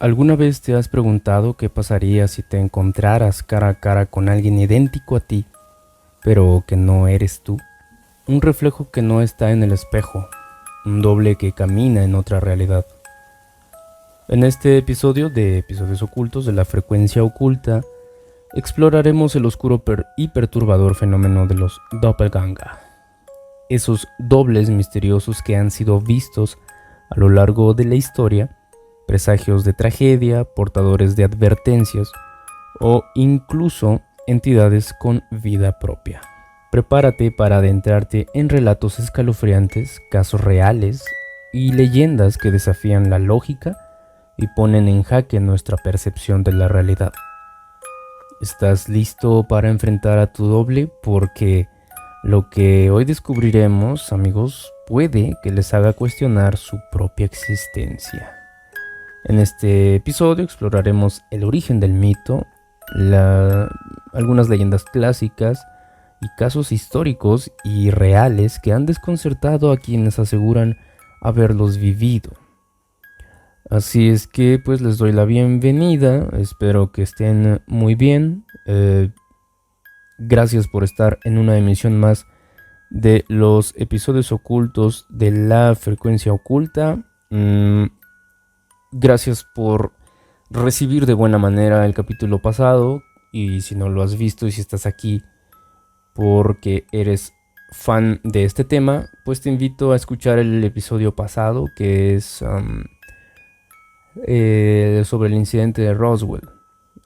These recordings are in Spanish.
¿Alguna vez te has preguntado qué pasaría si te encontraras cara a cara con alguien idéntico a ti, pero que no eres tú? Un reflejo que no está en el espejo, un doble que camina en otra realidad. En este episodio de Episodios Ocultos de la Frecuencia Oculta, exploraremos el oscuro y perturbador fenómeno de los doppelganger. Esos dobles misteriosos que han sido vistos a lo largo de la historia, presagios de tragedia, portadores de advertencias o incluso entidades con vida propia. Prepárate para adentrarte en relatos escalofriantes, casos reales y leyendas que desafían la lógica y ponen en jaque nuestra percepción de la realidad. ¿Estás listo para enfrentar a tu doble? Porque lo que hoy descubriremos, amigos, puede que les haga cuestionar su propia existencia. En este episodio exploraremos el origen del mito, algunas leyendas clásicas y casos históricos y reales que han desconcertado a quienes aseguran haberlos vivido. Así es que pues les doy la bienvenida, espero que estén muy bien. Gracias por estar en una emisión más de los episodios ocultos de la Frecuencia Oculta. Gracias por recibir de buena manera el capítulo pasado, y si no lo has visto y si estás aquí porque eres fan de este tema, pues te invito a escuchar el episodio pasado, que es sobre el incidente de Roswell.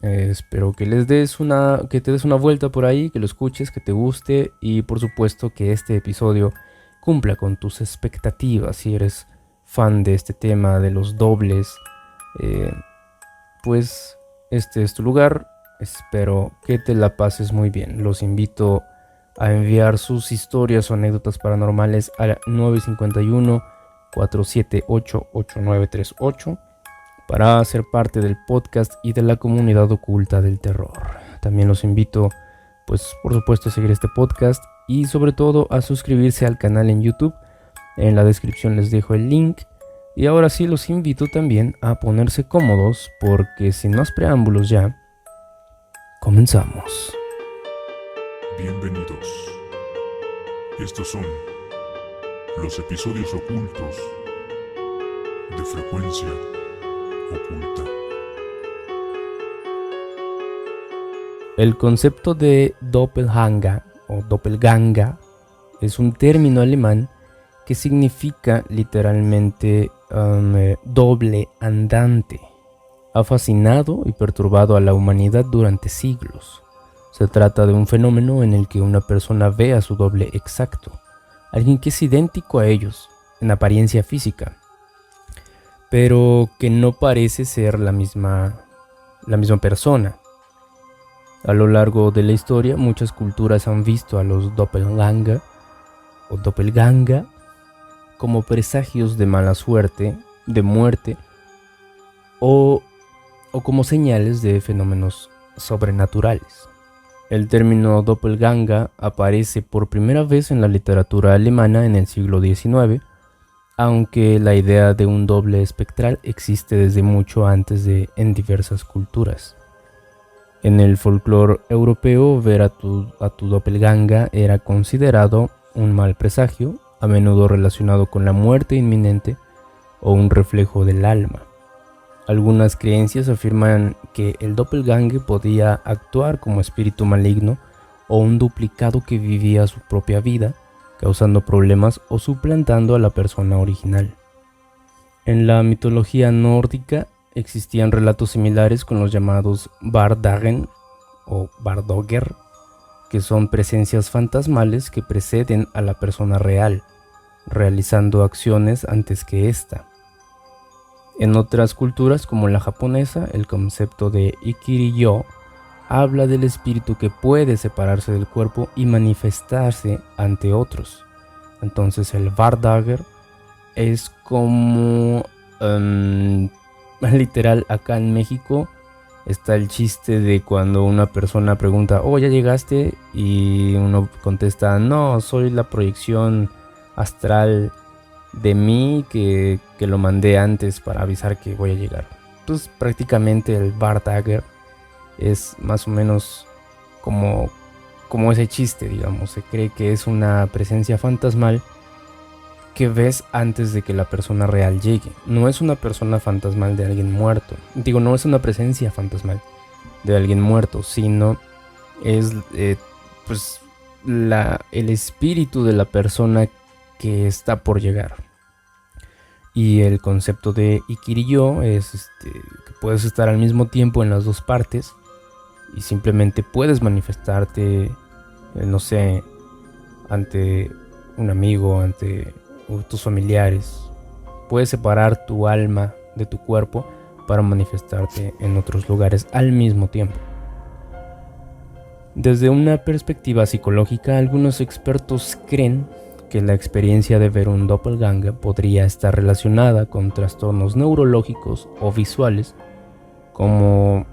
Espero que te des una vuelta por ahí, que lo escuches, que te guste y por supuesto que este episodio cumpla con tus expectativas. Si eres fan de este tema de los dobles, pues este es tu lugar. Espero que te la pases muy bien. Los invito a enviar sus historias o anécdotas paranormales a 951-478-8938 para ser parte del podcast y de la comunidad oculta del terror. También los invito, pues por supuesto, a seguir este podcast y sobre todo a suscribirse al canal en YouTube. En la descripción les dejo el link. Y ahora sí los invito también a ponerse cómodos, porque sin más preámbulos ya, comenzamos. Bienvenidos. Estos son los episodios ocultos de Frecuencia Oculta. El concepto de Doppelganger o Doppelganger es un término alemán que significa literalmente doble andante. Ha fascinado y perturbado a la humanidad durante siglos. Se trata de un fenómeno en el que una persona ve a su doble exacto, alguien que es idéntico a ellos en apariencia física, pero que no parece ser la misma persona. A lo largo de la historia, muchas culturas han visto a los doppelganger o doppelganger como presagios de mala suerte, de muerte o como señales de fenómenos sobrenaturales. El término doppelganger aparece por primera vez en la literatura alemana en el siglo XIX, aunque la idea de un doble espectral existe desde mucho antes en diversas culturas. En el folclore europeo, ver a tu doppelganger era considerado un mal presagio, a menudo relacionado con la muerte inminente o un reflejo del alma. Algunas creencias afirman que el doppelganger podía actuar como espíritu maligno o un duplicado que vivía su propia vida, causando problemas o suplantando a la persona original. En la mitología nórdica existían relatos similares con los llamados Vardagen o Vardogger, que son presencias fantasmales que preceden a la persona real, realizando acciones antes que ésta. En otras culturas, como la japonesa, el concepto de Ikiri-yo habla del espíritu que puede separarse del cuerpo y manifestarse ante otros. Entonces el Vardagger es como literal, acá en México está el chiste de cuando una persona pregunta, oh, ¿ya llegaste? Y uno contesta, no, soy la proyección astral de mí que lo mandé antes para avisar que voy a llegar. pues prácticamente el Bartdagger es más o menos como ese chiste, digamos. Se cree que es una presencia fantasmal que ves antes de que la persona real llegue. No es una persona fantasmal de alguien muerto. Digo, no es una presencia fantasmal de alguien muerto, sino es pues el espíritu de la persona que está por llegar. Y el concepto de Ikiri-yo es que puedes estar al mismo tiempo en las dos partes y simplemente puedes manifestarte, no sé, ante un amigo, ante tus familiares. Puedes separar tu alma de tu cuerpo para manifestarte en otros lugares al mismo tiempo. Desde una perspectiva psicológica, algunos expertos creen que la experiencia de ver un doppelganger podría estar relacionada con trastornos neurológicos o visuales como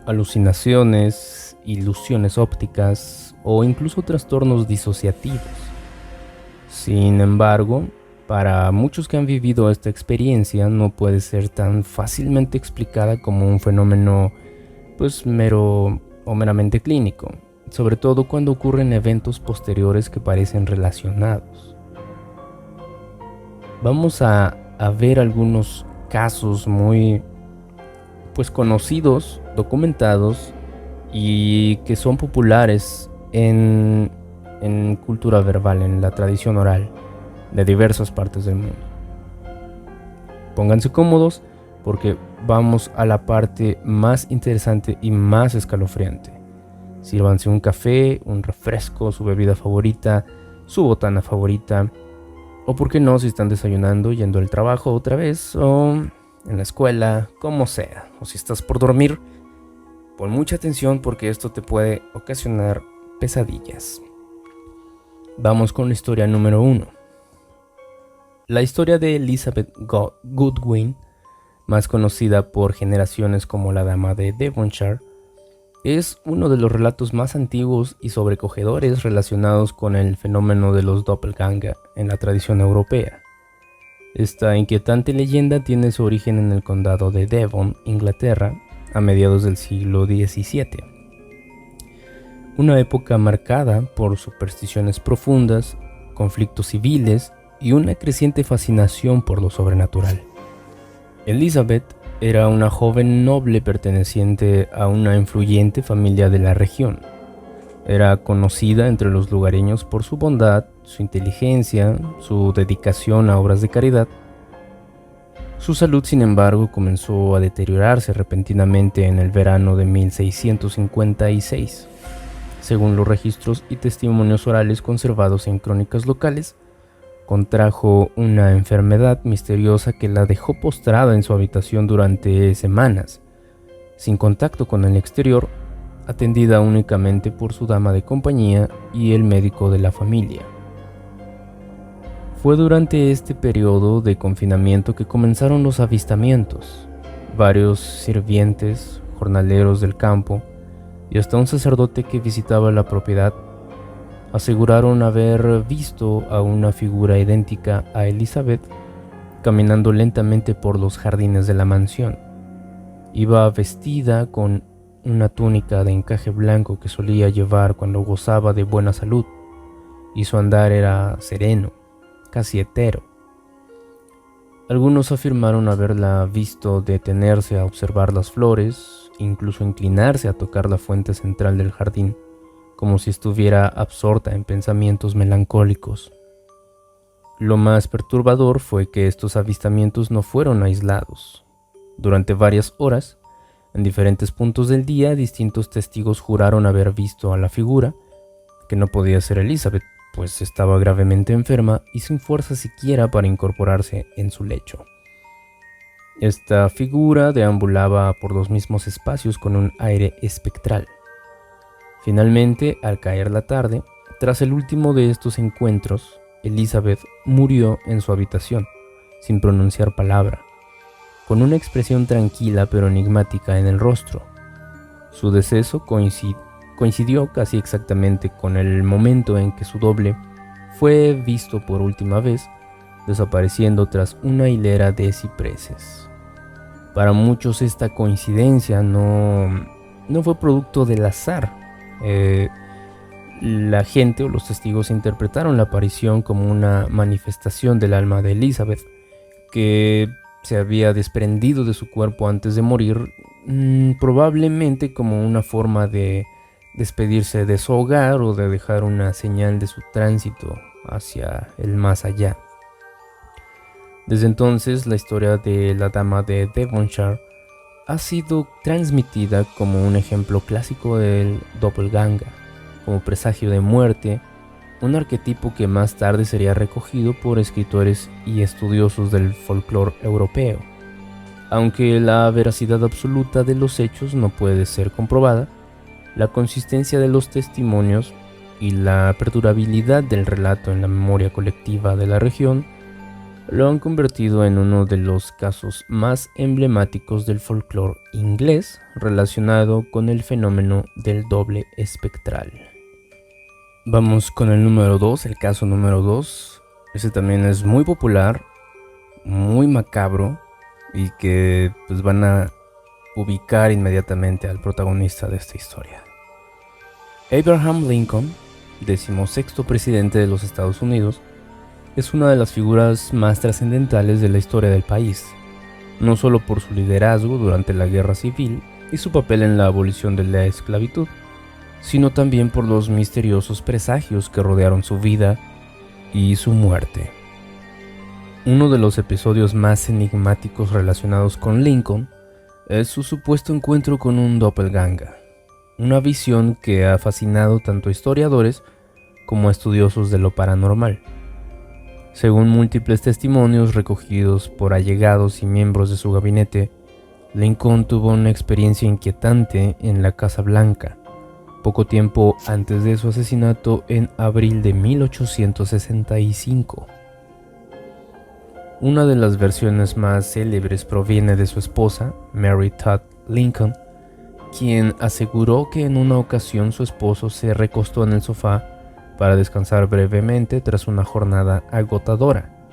alucinaciones, ilusiones ópticas o incluso trastornos disociativos. Sin embargo, para muchos que han vivido esta experiencia no puede ser tan fácilmente explicada como un fenómeno pues meramente clínico, sobre todo cuando ocurren eventos posteriores que parecen relacionados. Vamos a ver algunos casos muy pues conocidos, documentados y que son populares en cultura verbal, en la tradición oral de diversas partes del mundo. Pónganse cómodos porque vamos a la parte más interesante y más escalofriante. Sírvanse un café, un refresco, su bebida favorita, su botana favorita, o por qué no si están desayunando, yendo al trabajo otra vez, o en la escuela, como sea, o si estás por dormir. Pon mucha atención porque esto te puede ocasionar pesadillas. Vamos con la historia número 1. La historia de Elizabeth Goodwin, más conocida por generaciones como la Dama de Devonshire, es uno de los relatos más antiguos y sobrecogedores relacionados con el fenómeno de los doppelganger en la tradición europea. Esta inquietante leyenda tiene su origen en el condado de Devon, Inglaterra, a mediados del siglo XVII. Una época marcada por supersticiones profundas, conflictos civiles y una creciente fascinación por lo sobrenatural. Elizabeth era una joven noble perteneciente a una influyente familia de la región. Era conocida entre los lugareños por su bondad, su inteligencia, su dedicación a obras de caridad. Su salud, sin embargo, comenzó a deteriorarse repentinamente en el verano de 1656. Según los registros y testimonios orales conservados en crónicas locales, contrajo una enfermedad misteriosa que la dejó postrada en su habitación durante semanas, sin contacto con el exterior, atendida únicamente por su dama de compañía y el médico de la familia. Fue durante este periodo de confinamiento que comenzaron los avistamientos. Varios sirvientes, jornaleros del campo y hasta un sacerdote que visitaba la propiedad aseguraron haber visto a una figura idéntica a Elizabeth caminando lentamente por los jardines de la mansión. Iba vestida con una túnica de encaje blanco que solía llevar cuando gozaba de buena salud, y su andar era sereno, casi etéreo. Algunos afirmaron haberla visto detenerse a observar las flores, incluso inclinarse a tocar la fuente central del jardín, como si estuviera absorta en pensamientos melancólicos. Lo más perturbador fue que estos avistamientos no fueron aislados. Durante varias horas, en diferentes puntos del día, distintos testigos juraron haber visto a la figura, que no podía ser Elizabeth, pues estaba gravemente enferma y sin fuerza siquiera para incorporarse en su lecho. Esta figura deambulaba por los mismos espacios con un aire espectral. Finalmente, al caer la tarde, tras el último de estos encuentros, Elizabeth murió en su habitación, sin pronunciar palabra, con una expresión tranquila pero enigmática en el rostro. Su deceso coincidió casi exactamente con el momento en que su doble fue visto por última vez, desapareciendo tras una hilera de cipreses. Para muchos esta coincidencia no fue producto del azar. La gente o los testigos interpretaron la aparición como una manifestación del alma de Elizabeth, que se había desprendido de su cuerpo antes de morir, probablemente como una forma de despedirse de su hogar o de dejar una señal de su tránsito hacia el más allá. Desde entonces, la historia de la dama de Devonshire ha sido transmitida como un ejemplo clásico del doppelganger, como presagio de muerte, un arquetipo que más tarde sería recogido por escritores y estudiosos del folclore europeo. Aunque la veracidad absoluta de los hechos no puede ser comprobada, la consistencia de los testimonios y la perdurabilidad del relato en la memoria colectiva de la región lo han convertido en uno de los casos más emblemáticos del folclore inglés relacionado con el fenómeno del doble espectral. Vamos con el número 2, el caso número 2. Ese también es muy popular, muy macabro y que pues van a ubicar inmediatamente al protagonista de esta historia. Abraham Lincoln, 16º presidente de los Estados Unidos, es una de las figuras más trascendentales de la historia del país, no solo por su liderazgo durante la Guerra Civil y su papel en la abolición de la esclavitud, sino también por los misteriosos presagios que rodearon su vida y su muerte. Uno de los episodios más enigmáticos relacionados con Lincoln es su supuesto encuentro con un doppelganger, una visión que ha fascinado tanto a historiadores como a estudiosos de lo paranormal. Según múltiples testimonios recogidos por allegados y miembros de su gabinete, Lincoln tuvo una experiencia inquietante en la Casa Blanca, poco tiempo antes de su asesinato en abril de 1865. Una de las versiones más célebres proviene de su esposa, Mary Todd Lincoln, quien aseguró que en una ocasión su esposo se recostó en el sofá para descansar brevemente tras una jornada agotadora,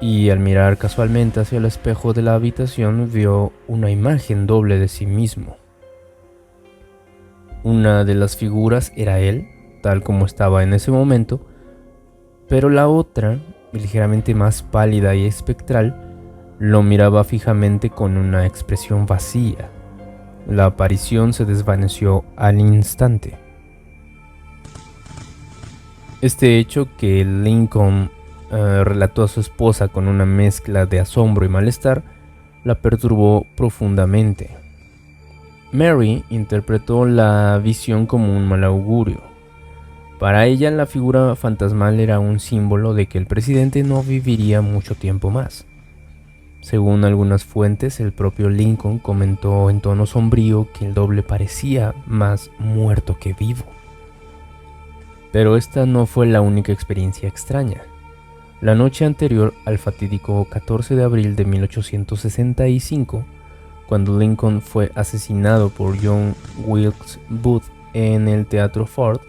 y al mirar casualmente hacia el espejo de la habitación vio una imagen doble de sí mismo. Una de las figuras era él, tal como estaba en ese momento, pero la otra, ligeramente más pálida y espectral, lo miraba fijamente con una expresión vacía. La aparición se desvaneció al instante. Este hecho, que Lincoln relató a su esposa con una mezcla de asombro y malestar, la perturbó profundamente. Mary interpretó la visión como un mal augurio. Para ella, la figura fantasmal era un símbolo de que el presidente no viviría mucho tiempo más. Según algunas fuentes, el propio Lincoln comentó en tono sombrío que el doble parecía más muerto que vivo. Pero esta no fue la única experiencia extraña. La noche anterior al fatídico 14 de abril de 1865, cuando Lincoln fue asesinado por John Wilkes Booth en el Teatro Ford,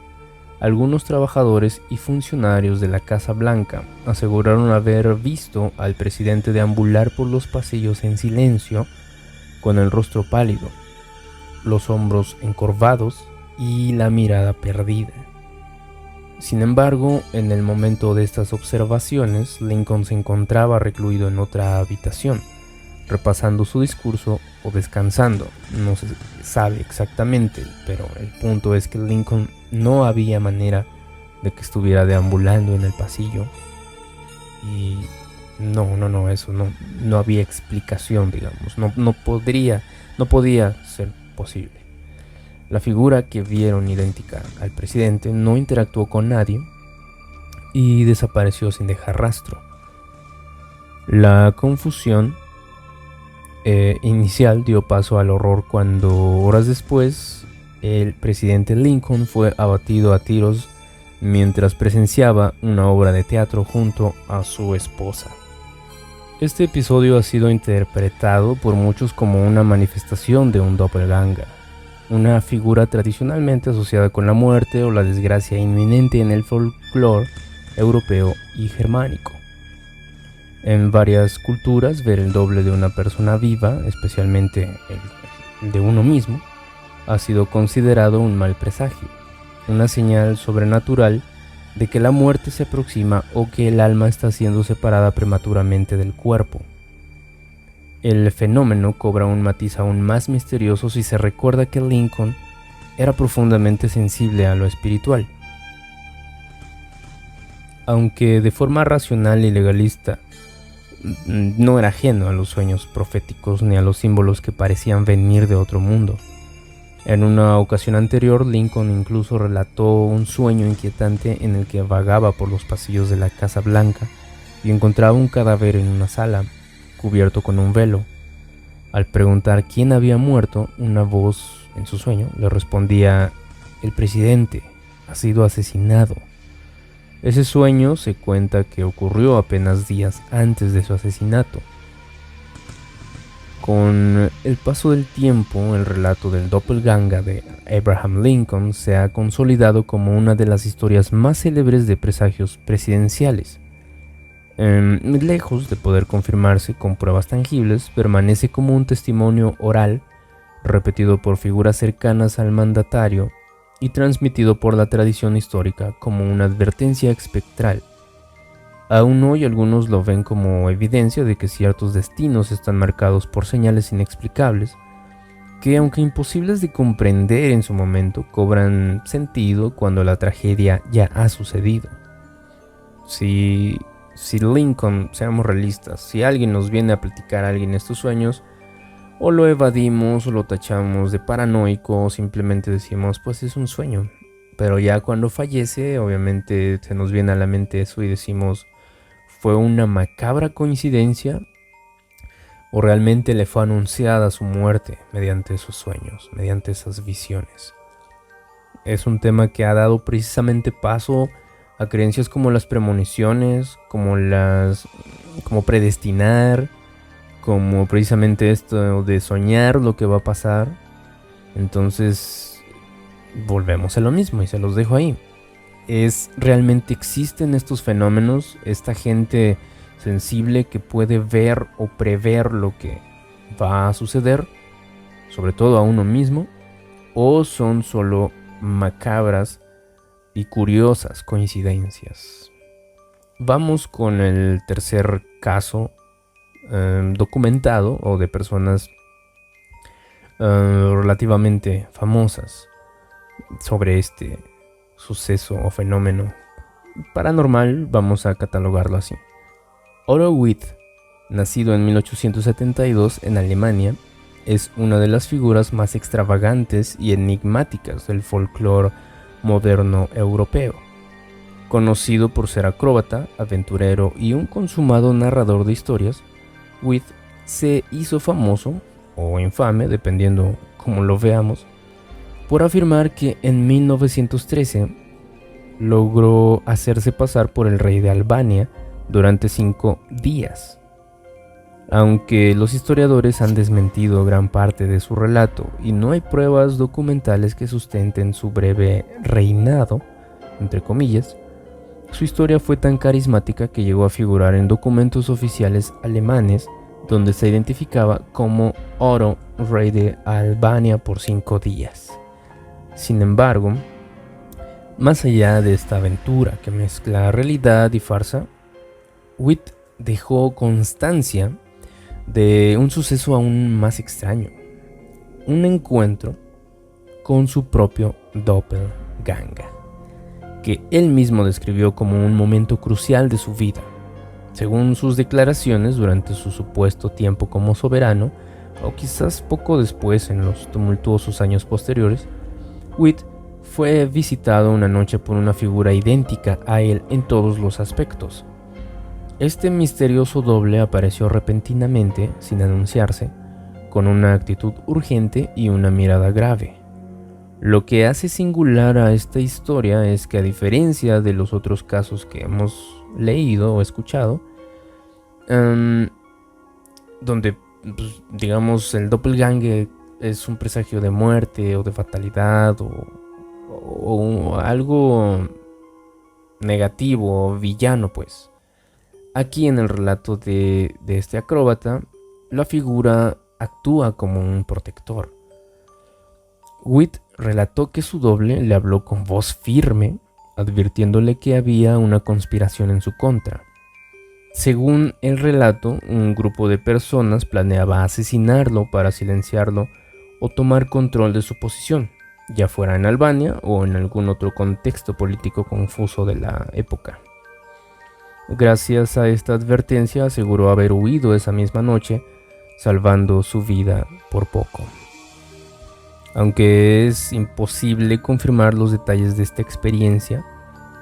algunos trabajadores y funcionarios de la Casa Blanca aseguraron haber visto al presidente deambular por los pasillos en silencio, con el rostro pálido, los hombros encorvados y la mirada perdida. Sin embargo, en el momento de estas observaciones, Lincoln se encontraba recluido en otra habitación, repasando su discurso o descansando. No se sabe exactamente, pero el punto es que Lincoln no había manera de que estuviera deambulando en el pasillo. Y eso no había explicación, digamos. No podía ser posible. La figura que vieron idéntica al presidente no interactuó con nadie y desapareció sin dejar rastro. La confusión inicial dio paso al horror cuando, horas después, el presidente Lincoln fue abatido a tiros mientras presenciaba una obra de teatro junto a su esposa. Este episodio ha sido interpretado por muchos como una manifestación de un doppelganger, una figura tradicionalmente asociada con la muerte o la desgracia inminente en el folclore europeo y germánico. En varias culturas, ver el doble de una persona viva, especialmente el de uno mismo, ha sido considerado un mal presagio, una señal sobrenatural de que la muerte se aproxima o que el alma está siendo separada prematuramente del cuerpo. El fenómeno cobra un matiz aún más misterioso si se recuerda que Lincoln era profundamente sensible a lo espiritual. Aunque de forma racional y legalista no era ajeno a los sueños proféticos ni a los símbolos que parecían venir de otro mundo. En una ocasión anterior, Lincoln incluso relató un sueño inquietante en el que vagaba por los pasillos de la Casa Blanca y encontraba un cadáver en una sala, cubierto con un velo. Al preguntar quién había muerto, una voz en su sueño le respondía: "El presidente ha sido asesinado". Ese sueño se cuenta que ocurrió apenas días antes de su asesinato. Con el paso del tiempo, el relato del doppelganger de Abraham Lincoln se ha consolidado como una de las historias más célebres de presagios presidenciales. Lejos de poder confirmarse con pruebas tangibles, permanece como un testimonio oral, repetido por figuras cercanas al mandatario y transmitido por la tradición histórica como una advertencia espectral. Aún hoy algunos lo ven como evidencia de que ciertos destinos están marcados por señales inexplicables, que aunque imposibles de comprender en su momento, cobran sentido cuando la tragedia ya ha sucedido. Si Lincoln, seamos realistas, si alguien nos viene a platicar a alguien estos sueños, o lo evadimos o lo tachamos de paranoico o simplemente decimos pues es un sueño. Pero ya cuando fallece, obviamente se nos viene a la mente eso y decimos, ¿fue una macabra coincidencia o realmente le fue anunciada su muerte mediante esos sueños, mediante esas visiones? Es un tema que ha dado precisamente paso a creencias como las premoniciones, como predestinar, como precisamente esto de soñar lo que va a pasar. Entonces volvemos a lo mismo y se los dejo ahí. ¿Realmente existen estos fenómenos? Esta gente sensible que puede ver o prever lo que va a suceder, sobre todo a uno mismo, o son solo macabras y curiosas coincidencias. Vamos con el tercer caso documentado o de personas relativamente famosas sobre este suceso o fenómeno paranormal, vamos a catalogarlo así. Otto Witt, nacido en 1872 en Alemania, es una de las figuras más extravagantes y enigmáticas del folclore moderno europeo. Conocido por ser acróbata, aventurero y un consumado narrador de historias, Witt se hizo famoso, o infame, dependiendo cómo lo veamos, por afirmar que en 1913 logró hacerse pasar por el rey de Albania durante 5 días. Aunque los historiadores han desmentido gran parte de su relato y no hay pruebas documentales que sustenten su breve reinado, entre comillas, su historia fue tan carismática que llegó a figurar en documentos oficiales alemanes donde se identificaba como Otto, rey de Albania por 5 días. Sin embargo, más allá de esta aventura que mezcla realidad y farsa, Witt dejó constancia de un suceso aún más extraño: un encuentro con su propio doppelganger, que él mismo describió como un momento crucial de su vida. Según sus declaraciones, durante su supuesto tiempo como soberano, o quizás poco después en los tumultuosos años posteriores, Witt fue visitado una noche por una figura idéntica a él en todos los aspectos. Este misterioso doble apareció repentinamente, sin anunciarse, con una actitud urgente y una mirada grave. Lo que hace singular a esta historia es que, a diferencia de los otros casos que hemos leído o escuchado, donde pues, digamos el doppelganger es un presagio de muerte o de fatalidad o algo negativo o villano, pues Aquí en el relato de este acróbata, la figura actúa como un protector. Witt relató que su doble le habló con voz firme, advirtiéndole que había una conspiración en su contra. Según el relato, un grupo de personas planeaba asesinarlo para silenciarlo o tomar control de su posición, ya fuera en Albania o en algún otro contexto político confuso de la época. Gracias a esta advertencia aseguró haber huido esa misma noche, salvando su vida por poco. Aunque es imposible confirmar los detalles de esta experiencia,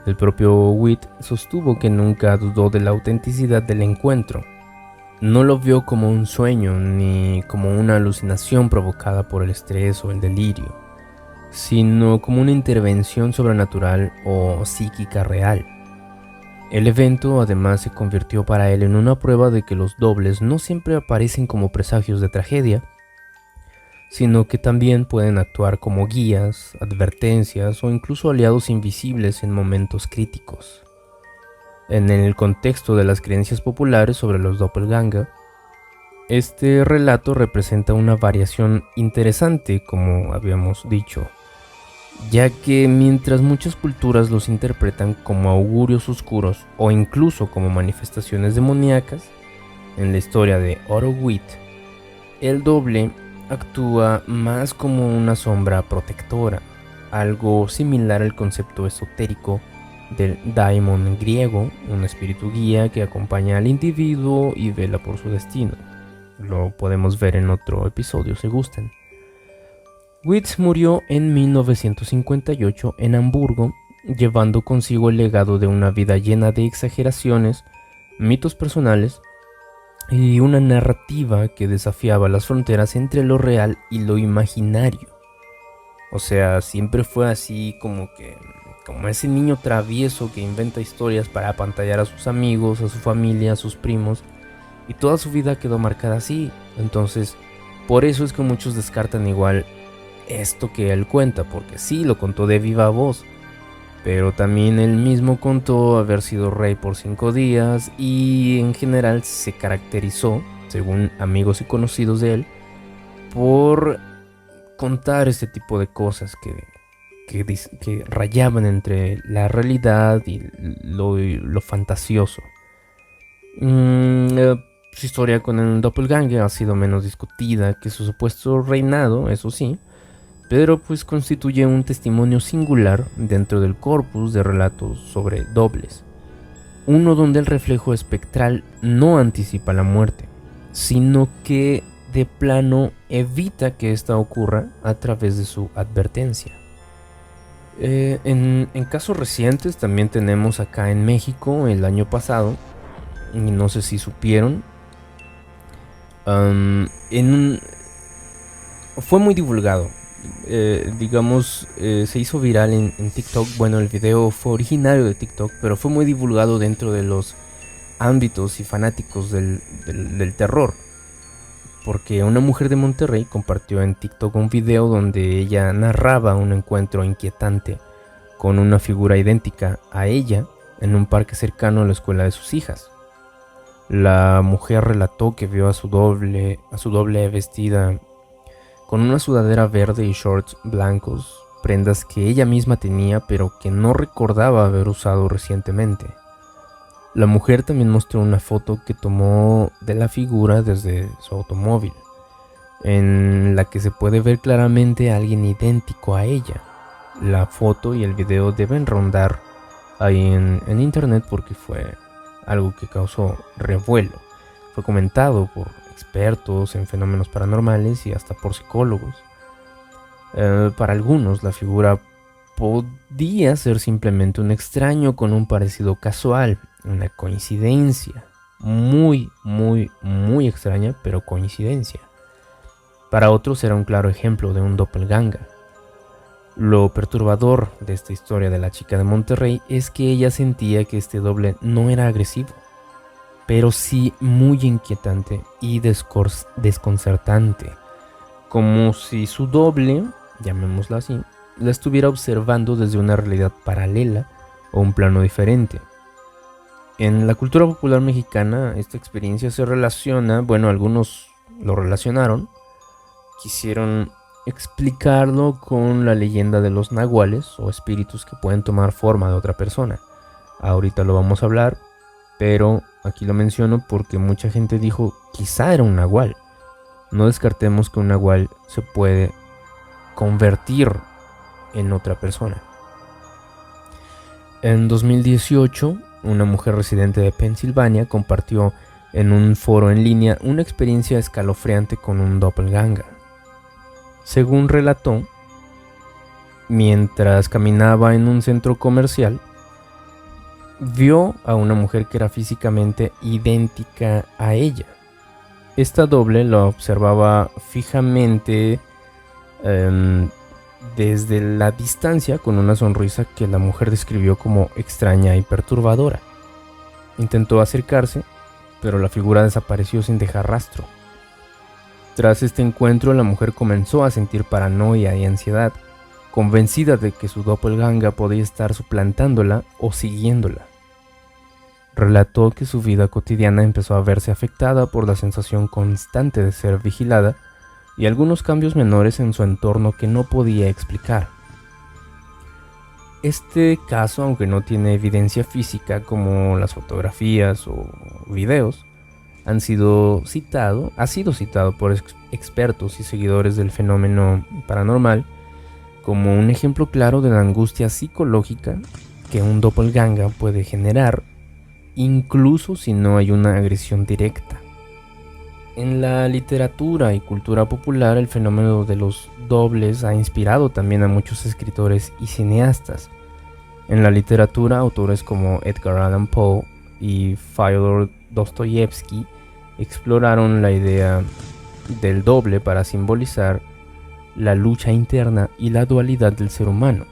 el propio Witt sostuvo que nunca dudó de la autenticidad del encuentro. No lo vio como un sueño ni como una alucinación provocada por el estrés o el delirio, sino como una intervención sobrenatural o psíquica real. El evento además se convirtió para él en una prueba de que los dobles no siempre aparecen como presagios de tragedia, sino que también pueden actuar como guías, advertencias o incluso aliados invisibles en momentos críticos. En el contexto de las creencias populares sobre los doppelganger, este relato representa una variación interesante, como habíamos dicho, ya que mientras muchas culturas los interpretan como augurios oscuros o incluso como manifestaciones demoníacas, en la historia de Otto Witt, el doble actúa más como una sombra protectora, algo similar al concepto esotérico del daimon griego, un espíritu guía que acompaña al individuo y vela por su destino. Lo podemos ver en otro episodio si gustan. Witt murió en 1958 en Hamburgo, llevando consigo el legado de una vida llena de exageraciones, mitos personales y una narrativa que desafiaba las fronteras entre lo real y lo imaginario. O sea, siempre fue así como ese niño travieso que inventa historias para apantallar a sus amigos, a su familia, a sus primos, y toda su vida quedó marcada así. Entonces, por eso es que muchos descartan igual esto que él cuenta, porque sí lo contó de viva voz, pero también él mismo contó haber sido rey por 5 días y en general se caracterizó, según amigos y conocidos de él, por contar este tipo de cosas que rayaban entre la realidad y lo fantasioso. Su historia con el doppelganger ha sido menos discutida que su supuesto reinado, eso sí, pero pues constituye un testimonio singular dentro del corpus de relatos sobre dobles, uno donde el reflejo espectral no anticipa la muerte, sino que de plano evita que ésta ocurra a través de su advertencia. En casos recientes también tenemos acá en México el año pasado, y no sé si supieron, fue muy divulgado. Se hizo viral en TikTok. Bueno, el video fue originario de TikTok, pero fue muy divulgado dentro de los ámbitos y fanáticos del terror, porque una mujer de Monterrey compartió en TikTok un video donde ella narraba un encuentro inquietante con una figura idéntica a ella en un parque cercano a la escuela de sus hijas. La mujer relató que vio a su doble vestida con una sudadera verde y shorts blancos, prendas que ella misma tenía pero que no recordaba haber usado recientemente. La mujer también mostró una foto que tomó de la figura desde su automóvil, en la que se puede ver claramente a alguien idéntico a ella. La foto y el video deben rondar ahí en internet porque fue algo que causó revuelo. Fue comentado por expertos en fenómenos paranormales y hasta por psicólogos. Para algunos la figura podía ser simplemente un extraño con un parecido casual, una coincidencia muy extraña, pero coincidencia. Para otros era un claro ejemplo de un doppelganger. Lo perturbador de esta historia de la chica de Monterrey es que ella sentía que este doble no era agresivo, pero sí muy inquietante y desconcertante, como si su doble, llamémosla así, la estuviera observando desde una realidad paralela o un plano diferente. En la cultura popular mexicana esta experiencia se relaciona, bueno, algunos lo relacionaron, quisieron explicarlo con la leyenda de los nahuales o espíritus que pueden tomar forma de otra persona. Ahorita lo vamos a hablar, pero aquí lo menciono porque mucha gente dijo quizá era un nahual. No descartemos que un nahual se puede convertir en otra persona. En 2018, una mujer residente de Pensilvania compartió en un foro en línea una experiencia escalofriante con un doppelganger. Según relató, mientras caminaba en un centro comercial, vio a una mujer que era físicamente idéntica a ella. Esta doble la observaba fijamente desde la distancia con una sonrisa que la mujer describió como extraña y perturbadora. Intentó acercarse, pero la figura desapareció sin dejar rastro. Tras este encuentro, la mujer comenzó a sentir paranoia y ansiedad, convencida de que su doppelganger podía estar suplantándola o siguiéndola. Relató que su vida cotidiana empezó a verse afectada por la sensación constante de ser vigilada y algunos cambios menores en su entorno que no podía explicar. Este caso, aunque no tiene evidencia física como las fotografías o videos, ha sido citado por expertos y seguidores del fenómeno paranormal como un ejemplo claro de la angustia psicológica que un doppelganger puede generar, incluso si no hay una agresión directa. En la literatura y cultura popular, el fenómeno de los dobles ha inspirado también a muchos escritores y cineastas. En la literatura, autores como Edgar Allan Poe y Fyodor Dostoyevsky exploraron la idea del doble para simbolizar la lucha interna y la dualidad del ser humano.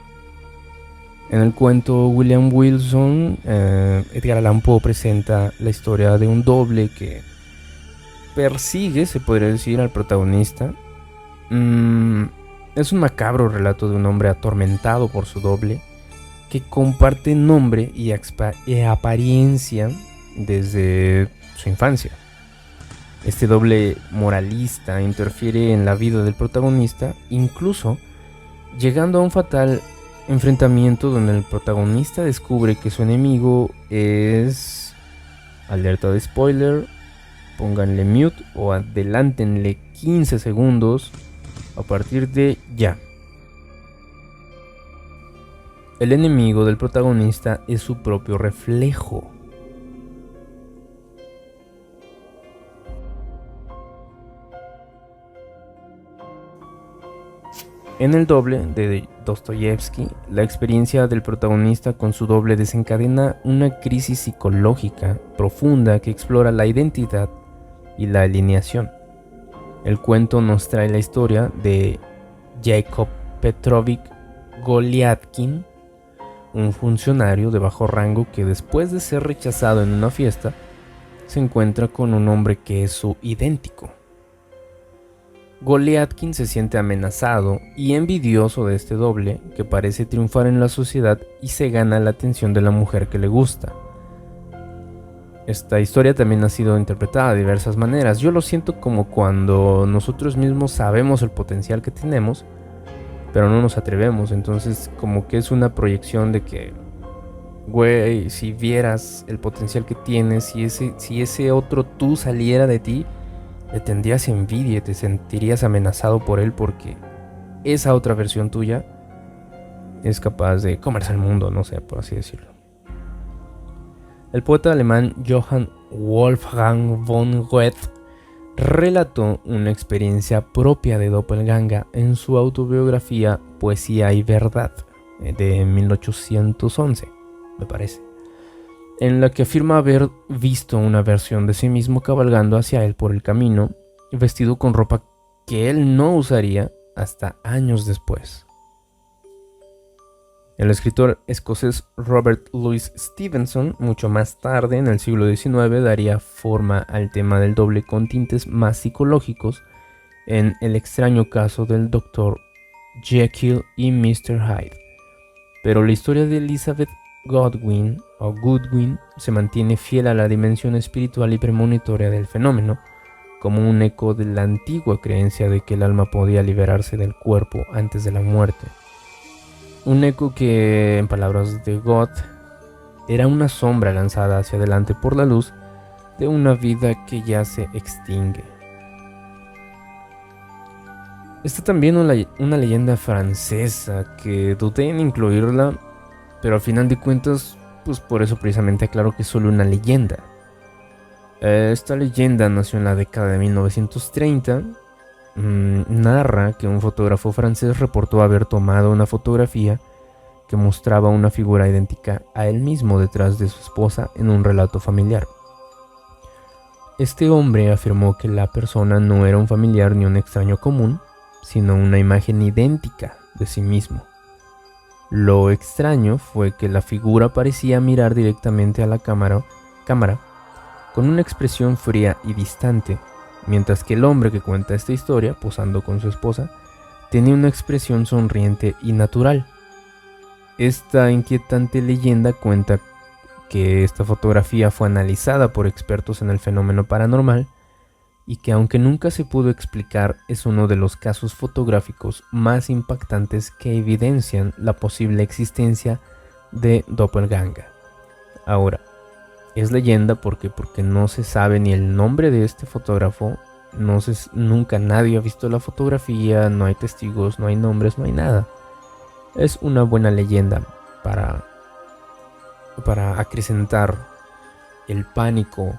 En el cuento William Wilson, Edgar Allan Poe presenta la historia de un doble que persigue, se podría decir, al protagonista. Es un macabro relato de un hombre atormentado por su doble que comparte nombre y apariencia desde su infancia. Este doble moralista interfiere en la vida del protagonista, incluso llegando a un fatal enfrentamiento donde el protagonista descubre que su enemigo es... Alerta de spoiler, pónganle mute o adelántenle 15 segundos a partir de ya. El enemigo del protagonista es su propio reflejo. En el doble de Dostoyevsky, la experiencia del protagonista con su doble desencadena una crisis psicológica profunda que explora la identidad y la alineación. El cuento nos trae la historia de Jacob Petrovich Goliatkin, un funcionario de bajo rango que después de ser rechazado en una fiesta, se encuentra con un hombre que es su idéntico. Goliatkin se siente amenazado y envidioso de este doble que parece triunfar en la sociedad y se gana la atención de la mujer que le gusta. Esta historia también ha sido interpretada de diversas maneras. Yo lo siento como cuando nosotros mismos sabemos el potencial que tenemos, pero no nos atrevemos. Entonces como que es una proyección de que, güey, si vieras el potencial que tienes, si ese otro tú saliera de ti, le tendrías envidia, te sentirías amenazado por él porque esa otra versión tuya es capaz de comerse el mundo, no sé, por así decirlo. El poeta alemán Johann Wolfgang von Goethe relató una experiencia propia de doppelganger en su autobiografía Poesía y Verdad, de 1811, me parece, en la que afirma haber visto una versión de sí mismo cabalgando hacia él por el camino, vestido con ropa que él no usaría hasta años después. El escritor escocés Robert Louis Stevenson, mucho más tarde, en el siglo XIX, daría forma al tema del doble con tintes más psicológicos en El extraño caso del Dr. Jekyll y Mr. Hyde. Pero la historia de Elizabeth Goodwin se mantiene fiel a la dimensión espiritual y premonitoria del fenómeno, como un eco de la antigua creencia de que el alma podía liberarse del cuerpo antes de la muerte. Un eco que, en palabras de God, era una sombra lanzada hacia adelante por la luz de una vida que ya se extingue. Está también una leyenda francesa que dudé en incluirla, pero al final de cuentas, pues por eso precisamente aclaro que es solo una leyenda. Esta leyenda nació en la década de 1930. Narra que un fotógrafo francés reportó haber tomado una fotografía que mostraba una figura idéntica a él mismo detrás de su esposa en un relato familiar. Este hombre afirmó que la persona no era un familiar ni un extraño común, sino una imagen idéntica de sí mismo. Lo extraño fue que la figura parecía mirar directamente a la cámara con una expresión fría y distante, mientras que el hombre que cuenta esta historia, posando con su esposa, tenía una expresión sonriente y natural. Esta inquietante leyenda cuenta que esta fotografía fue analizada por expertos en el fenómeno paranormal y que, aunque nunca se pudo explicar, es uno de los casos fotográficos más impactantes que evidencian la posible existencia de doppelganger. Ahora, es leyenda porque no se sabe ni el nombre de este fotógrafo, nunca nadie ha visto la fotografía, no hay testigos, no hay nombres, no hay nada. Es una buena leyenda para acrecentar el pánico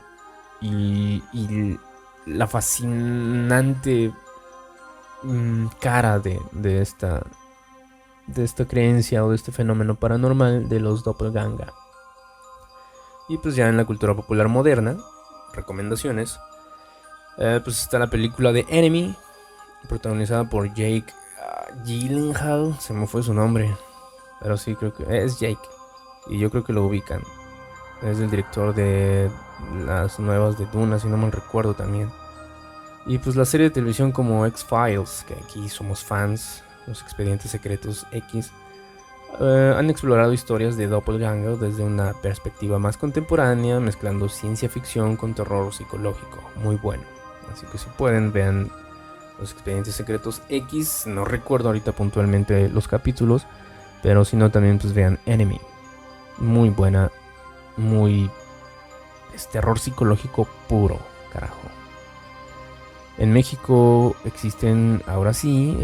y la fascinante cara de esta creencia o de este fenómeno paranormal de los doppelganger. Y pues ya en la cultura popular moderna, recomendaciones, pues está la película de Enemy, protagonizada por Jake Gyllenhaal, se me fue su nombre, pero sí creo que es Jake, y yo creo que lo ubican. Es el director de las nuevas de Duna, si no mal recuerdo también. Y pues la serie de televisión como X-Files, que aquí somos fans, los expedientes secretos X, han explorado historias de doppelganger desde una perspectiva más contemporánea, mezclando ciencia ficción con terror psicológico. Muy bueno. Así que si pueden, vean los expedientes secretos X. No recuerdo ahorita puntualmente los capítulos, pero si no también pues vean Enemy. Muy buena, es terror psicológico puro, carajo. En México existen ahora sí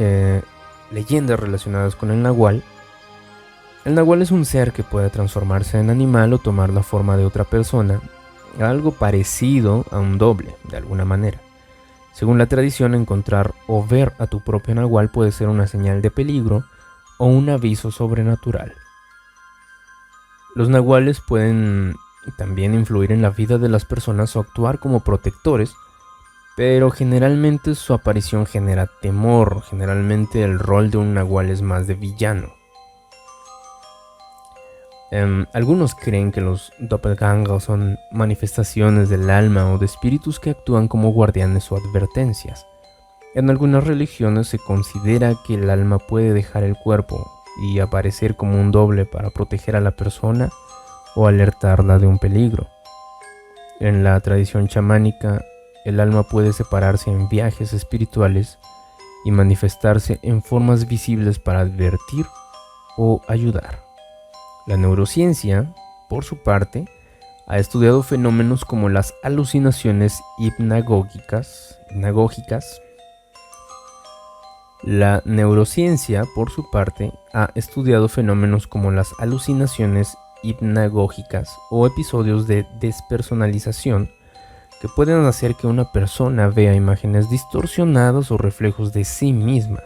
leyendas relacionadas con el nahual. El nahual es un ser que puede transformarse en animal o tomar la forma de otra persona, algo parecido a un doble, de alguna manera. Según la tradición, encontrar o ver a tu propio nahual puede ser una señal de peligro o un aviso sobrenatural. Los nahuales pueden también influir en la vida de las personas o actuar como protectores, pero generalmente su aparición genera temor. Generalmente el rol de un nahual es más de villano. Algunos creen que los doppelgangers son manifestaciones del alma o de espíritus que actúan como guardianes o advertencias. En algunas religiones se considera que el alma puede dejar el cuerpo y aparecer como un doble para proteger a la persona o alertarla de un peligro. En la tradición chamánica, el alma puede separarse en viajes espirituales y manifestarse en formas visibles para advertir o ayudar. La neurociencia, por su parte, ha estudiado fenómenos como las alucinaciones hipnagógicas. La neurociencia, por su parte, ha estudiado fenómenos como las alucinaciones hipnagógicas o episodios de despersonalización que pueden hacer que una persona vea imágenes distorsionadas o reflejos de sí misma.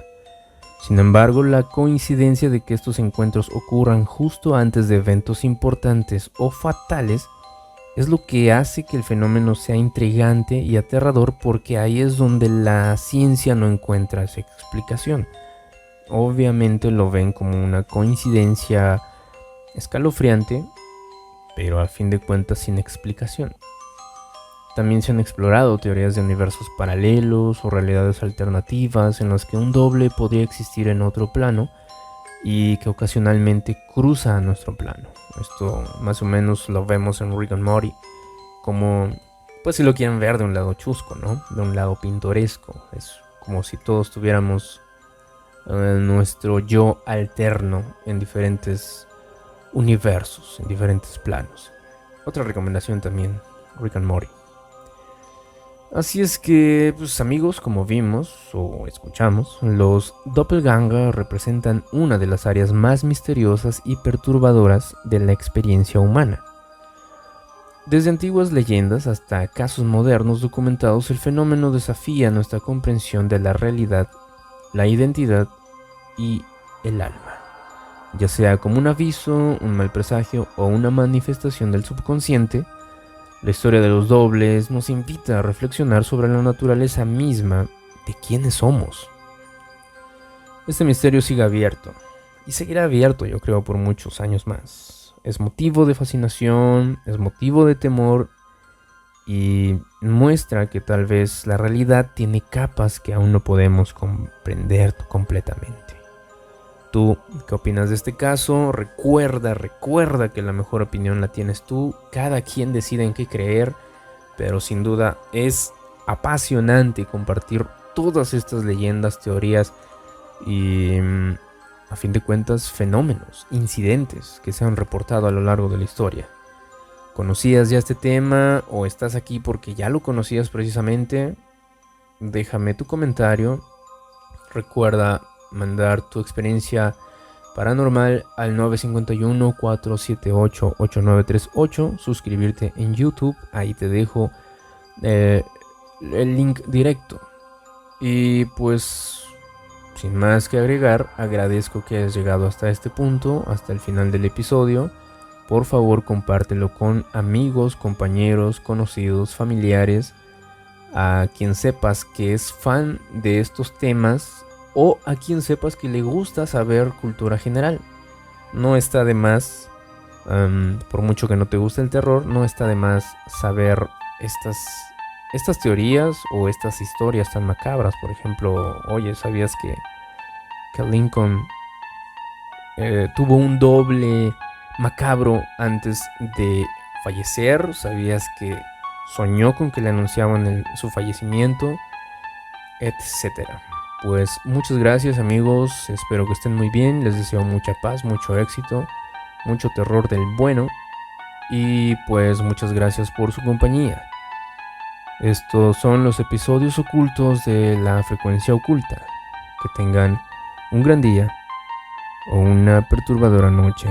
Sin embargo, la coincidencia de que estos encuentros ocurran justo antes de eventos importantes o fatales es lo que hace que el fenómeno sea intrigante y aterrador, porque ahí es donde la ciencia no encuentra esa explicación. Obviamente lo ven como una coincidencia escalofriante, pero a fin de cuentas sin explicación. También se han explorado teorías de universos paralelos o realidades alternativas en las que un doble podría existir en otro plano y que ocasionalmente cruza a nuestro plano. Esto más o menos lo vemos en Rick and Morty, como, pues si lo quieren ver de un lado chusco, ¿no? De un lado pintoresco. Es como si todos tuviéramos nuestro yo alterno en diferentes universos, en diferentes planos. Otra recomendación también, Rick and Morty. Así es que, pues amigos, como vimos o escuchamos, los doppelganger representan una de las áreas más misteriosas y perturbadoras de la experiencia humana. Desde antiguas leyendas hasta casos modernos documentados, el fenómeno desafía nuestra comprensión de la realidad, la identidad y el alma, ya sea como un aviso, un mal presagio o una manifestación del subconsciente. La historia de los dobles nos invita a reflexionar sobre la naturaleza misma de quiénes somos. Este misterio sigue abierto y seguirá abierto, yo creo, por muchos años más. Es motivo de fascinación, es motivo de temor y muestra que tal vez la realidad tiene capas que aún no podemos comprender completamente. ¿Tú qué opinas de este caso? Recuerda que la mejor opinión la tienes tú. Cada quien decide en qué creer, pero sin duda es apasionante compartir todas estas leyendas, teorías y, a fin de cuentas, fenómenos, incidentes que se han reportado a lo largo de la historia. ¿Conocías ya este tema o estás aquí porque ya lo conocías precisamente? Déjame tu comentario. Recuerda mandar tu experiencia paranormal al 951-478-8938. Suscribirte en YouTube, ahí te dejo el link directo. Y pues, sin más que agregar, agradezco que hayas llegado hasta este punto, hasta el final del episodio. Por favor, compártelo con amigos, compañeros, conocidos, familiares, a quien sepas que es fan de estos temas o a quien sepas que le gusta saber cultura general. No está de más, por mucho que no te guste el terror, no está de más saber estas teorías o estas historias tan macabras. Por ejemplo, oye, ¿sabías que Lincoln tuvo un doble macabro antes de fallecer? ¿Sabías que soñó con que le anunciaban su fallecimiento? Etcétera. Pues muchas gracias amigos, espero que estén muy bien, les deseo mucha paz, mucho éxito, mucho terror del bueno y pues muchas gracias por su compañía. Estos son los episodios ocultos de la frecuencia oculta. Que tengan un gran día o una perturbadora noche.